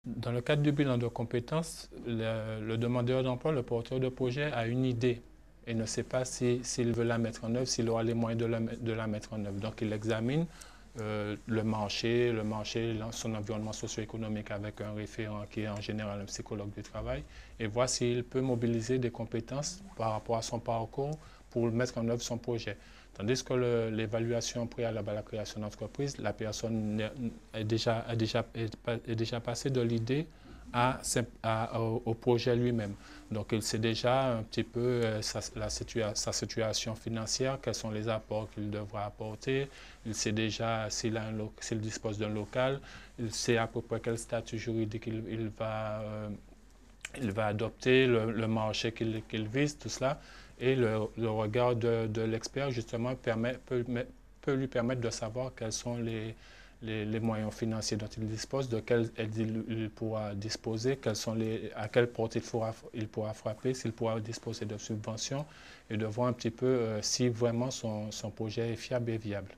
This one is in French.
Dans le cadre du bilan de compétences, le demandeur d'emploi, le porteur de projet a une idée et ne sait pas s'il veut la mettre en œuvre, s'il aura les moyens de la mettre en œuvre. Donc il examine le marché, son environnement socio-économique avec un référent qui est en général un psychologue du travail et voit s'il peut mobiliser des compétences par rapport à son parcours pour mettre en œuvre son projet. Tandis que l'évaluation préalable à la création d'entreprise, la personne est déjà passée de l'idée au projet lui-même. Donc il sait déjà un petit peu sa situation financière, quels sont les apports qu'il devra apporter, il sait déjà s'il dispose d'un local, il sait à peu près quel statut juridique il va adopter, le marché qu'il vise, tout cela. Et le regard de l'expert, justement, peut lui permettre de savoir quels sont les moyens financiers dont il dispose, de quels aides il pourra disposer, à quelle porte il pourra frapper, s'il pourra disposer de subventions, et de voir un petit peu si vraiment son projet est fiable et viable.